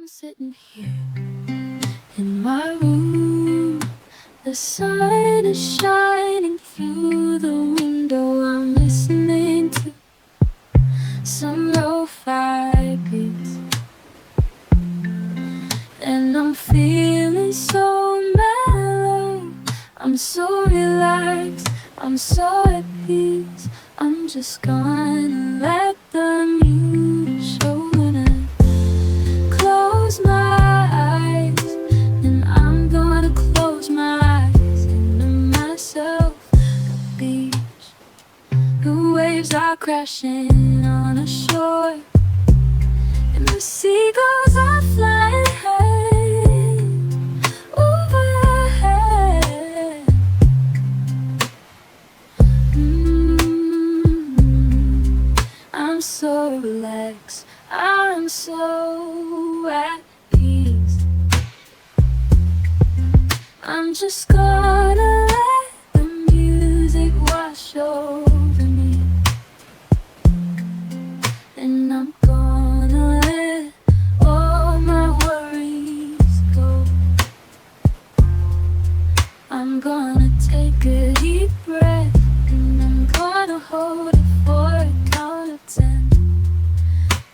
sitting here in my room. The sun is shining through the window. I'm listening to some lo-fi beats, and I'm feeling so mellow. I'm so relaxed, I'm so at peace. I'm just gonna let the music show. When I close my eyes, and I'm gonna close my eyes into myself. The beach, the waves are crashing on a shore, and the seagulls are flying high overhead. I'm so relaxed, I'm so at peace. I'm just gonna let the music wash over me, and I'm gonna let all my worries go. I'm gonna take a deep breath, and I'm gonna hold it for a count of 10.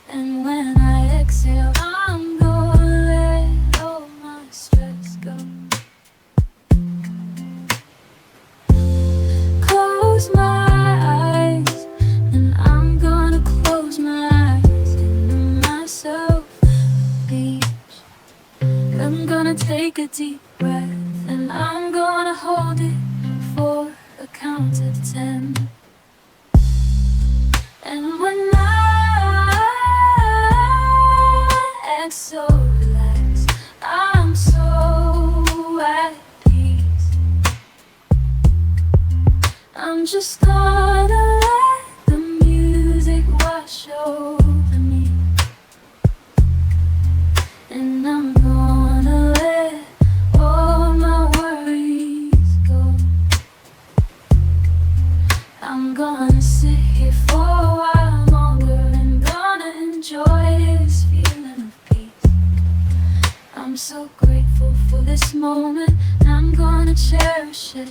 And when I exhale, I'm gonna let all my stress go. Close my eyes, and I'm gonna close my eyes into myself. Beach, I'm gonna take a deep breath, and I'm gonna hold it for a count of 10. And when I am so relaxed, I'm so at peace. I'm just gonna let the music wash over me, and I'm gonna let all my worries go. I'm gonna sit here for a while longer, and gonna enjoy this feeling of peace. I'm so grateful for this moment, and I'm gonna cherish it.